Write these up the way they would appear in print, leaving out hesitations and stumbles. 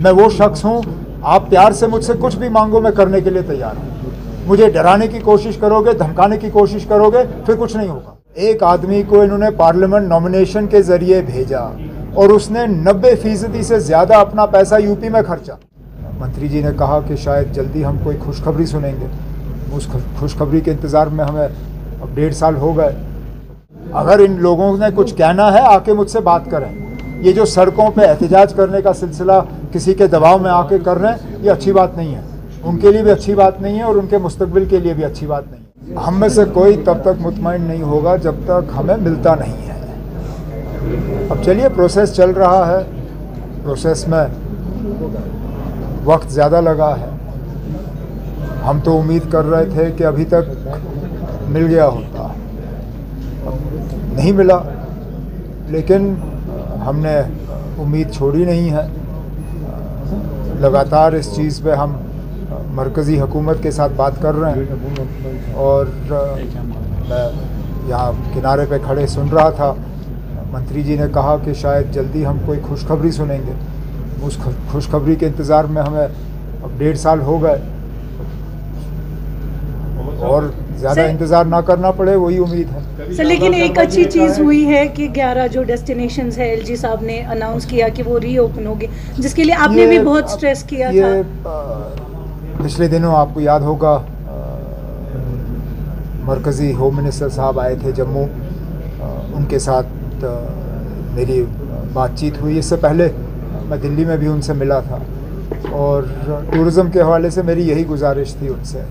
मैं वो शख्स हूँ, आप प्यार से मुझसे कुछ भी मांगो, मैं करने के लिए तैयार हूँ। मुझे डराने की कोशिश करोगे, धमकाने की कोशिश करोगे, फिर कुछ नहीं होगा। एक आदमी को इन्होंने पार्लियामेंट नॉमिनेशन के जरिए भेजा और उसने 90% से ज़्यादा अपना पैसा यूपी में खर्चा। मंत्री जी ने कहा कि शायद जल्दी हम कोई खुशखबरी सुनेंगे। उस खुशखबरी के इंतज़ार में हमें अब 1.5 साल हो गए। अगर इन लोगों ने कुछ कहना है, आके मुझसे बात करें। ये जो सड़कों पे एहतजाज करने का सिलसिला किसी के दबाव में आके कर रहे हैं, ये अच्छी बात नहीं है। उनके लिए भी अच्छी बात नहीं है और उनके मुस्तकबिल के लिए भी अच्छी बात नहीं है। हम में से कोई तब तक मुतमईन नहीं होगा जब तक हमें मिलता नहीं है। अब चलिए, प्रोसेस चल रहा है, प्रोसेस में वक्त ज़्यादा लगा है। हम तो उम्मीद कर रहे थे कि अभी तक मिल गया होता, नहीं मिला, लेकिन हमने उम्मीद छोड़ी नहीं है। लगातार इस चीज़ पे हम मरकज़ी हुकूमत के साथ बात कर रहे हैं और मैं यहाँ किनारे पे खड़े सुन रहा था। मंत्री जी ने कहा कि शायद जल्दी हम कोई खुशखबरी सुनेंगे। उस खुशखबरी के इंतज़ार में हमें अब 1.5 साल हो गए और ज़्यादा इंतज़ार ना करना पड़े, वही उम्मीद है। सर, लेकिन एक अच्छी चीज़ हुई है कि 11 जो डेस्टिनेशंस है, एलजी साहब ने अनाउंस किया कि वो रीओपन होगी, जिसके लिए आपने भी बहुत स्ट्रेस किया था। पिछले दिनों आपको याद होगा, मरकज़ी होम मिनिस्टर साहब आए थे जम्मू, उनके साथ मेरी बातचीत हुई। इससे पहले मैं दिल्ली में भी उनसे मिला था और टूरिज़म के हवाले से मेरी यही गुजारिश थी उनसे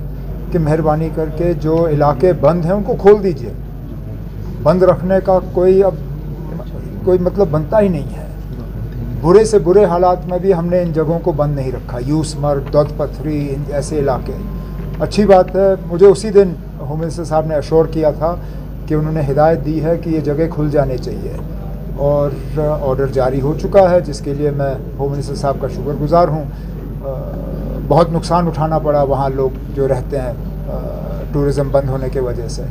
कि मेहरबानी करके जो इलाके बंद हैं उनको खोल दीजिए। बंद रखने का कोई मतलब बनता ही नहीं है। बुरे से बुरे हालात में भी हमने इन जगहों को बंद नहीं रखा। यूसमर्ग, दौद पथरी, ऐसे इलाके। अच्छी बात है, मुझे उसी दिन होम मिनिस्टर साहब ने अश्योर किया था कि उन्होंने हिदायत दी है कि ये जगह खुल जाने चाहिए और ऑर्डर जारी हो चुका है, जिसके लिए मैं होम मिनिस्टर साहब का शुक्रगुजार हूँ। बहुत नुकसान उठाना पड़ा वहाँ लोग जो रहते हैं टूरिज़म बंद होने के वजह से।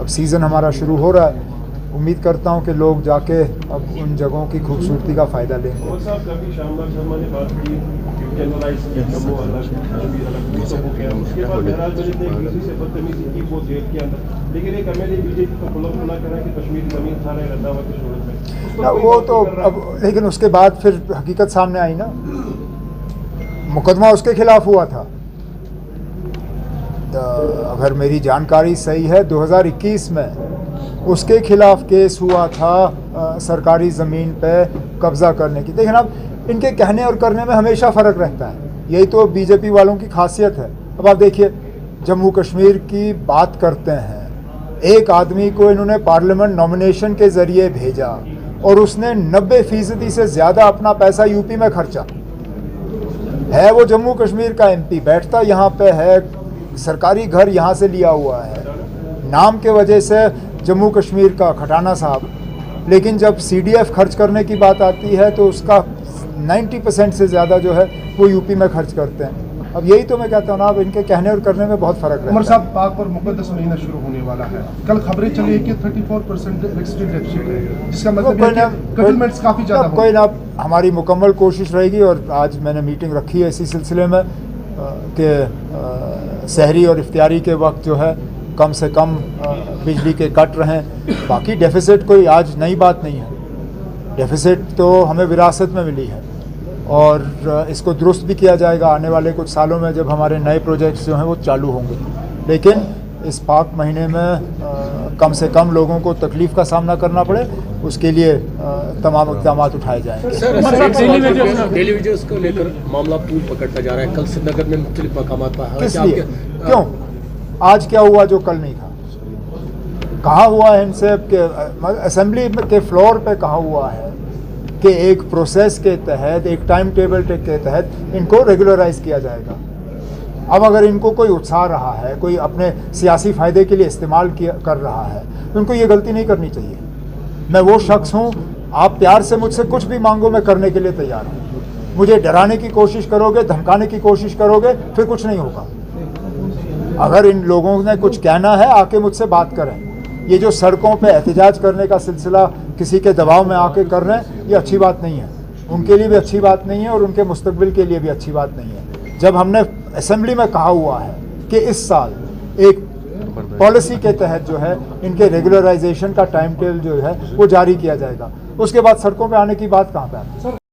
अब सीज़न हमारा शुरू हो रहा है, उम्मीद करता हूँ कि लोग जाके अब उन जगहों की खूबसूरती का फ़ायदा लेंगे। वो तो अब, लेकिन उसके बाद फिर हकीकत सामने आई ना। मुकदमा उसके खिलाफ हुआ था। अगर मेरी जानकारी सही है, 2021 में उसके खिलाफ केस हुआ था सरकारी ज़मीन पे कब्ज़ा करने की। देखिए, अब इनके कहने और करने में हमेशा फ़र्क रहता है। यही तो बीजेपी वालों की खासियत है। अब आप देखिए, जम्मू कश्मीर की बात करते हैं, एक आदमी को इन्होंने पार्लियामेंट नॉमिनेशन के ज़रिए भेजा और उसने 90% से ज़्यादा अपना पैसा यूपी में खर्चा है। वो जम्मू कश्मीर का एमपी, बैठता यहाँ पे है, सरकारी घर यहाँ से लिया हुआ है, नाम के वजह से जम्मू कश्मीर का खटाना साहब। लेकिन जब सीडीएफ खर्च करने की बात आती है तो उसका 90% से ज़्यादा जो है वो यूपी में खर्च करते हैं। अब यही तो मैं कहता हूँ ना, अब इनके कहने और करने में बहुत फ़र्क है। उमर साहब, पाक और मुकद्दस महीना शुरू होने वाला है। कल खबरें चली है कि 34% इलेक्ट्रिसिटी डेफिसिट है, जिसका मतलब है कि कटलमेंट्स काफ़ी ज़्यादा होंगे। कोई ना, हमारी मुकम्मल कोशिश रहेगी। और आज मैंने मीटिंग रखी है इसी सिलसिले में कि सहरी और इफ्तियारी के वक्त जो है कम से कम बिजली के कट रहें। बाकी डेफिसिट कोई आज नई बात नहीं है। डेफिसिट तो हमें विरासत में मिली है और इसको दुरुस्त भी किया जाएगा आने वाले कुछ सालों में, जब हमारे नए प्रोजेक्ट्स जो हैं वो चालू होंगे। लेकिन इस पाक महीने में कम से कम लोगों को तकलीफ़ का सामना करना पड़े, उसके लिए तमाम इक़दाम उठाए जाएंगे। डेली वेजेस को लेकर मामला तूल पकड़ता जा रहा है। कल श्रीनगर में मुख्तलिफ मकामात पर किस लिए, क्यों, आज क्या हुआ जो कल नहीं था? कहाँ हुआ है इनसे? असेंबली के फ्लोर पे कहाँ हुआ है कि एक प्रोसेस के तहत, एक टाइम टेबल के तहत इनको रेगुलराइज किया जाएगा। अब अगर इनको कोई उत्साह रहा है, कोई अपने सियासी फ़ायदे के लिए इस्तेमाल कर रहा है, तो उनको ये गलती नहीं करनी चाहिए। मैं वो शख्स हूँ, आप प्यार से मुझसे कुछ भी मांगो, मैं करने के लिए तैयार हूँ। मुझे डराने की कोशिश करोगे, धमकाने की कोशिश करोगे, फिर कुछ नहीं होगा। अगर इन लोगों ने कुछ कहना है, आके मुझसे बात करें। ये जो सड़कों पे एहतजाज करने का सिलसिला किसी के दबाव में आके कर रहे हैं, ये अच्छी बात नहीं है। उनके लिए भी अच्छी बात नहीं है और उनके मुस्तकबिल के लिए भी अच्छी बात नहीं है। जब हमने असेंबली में कहा हुआ है कि इस साल एक पॉलिसी के तहत जो है इनके रेगुलराइजेशन का टाइम टेबल जो है वो जारी किया जाएगा, उसके बाद सड़कों पे आने की बात कहाँ पे आती है।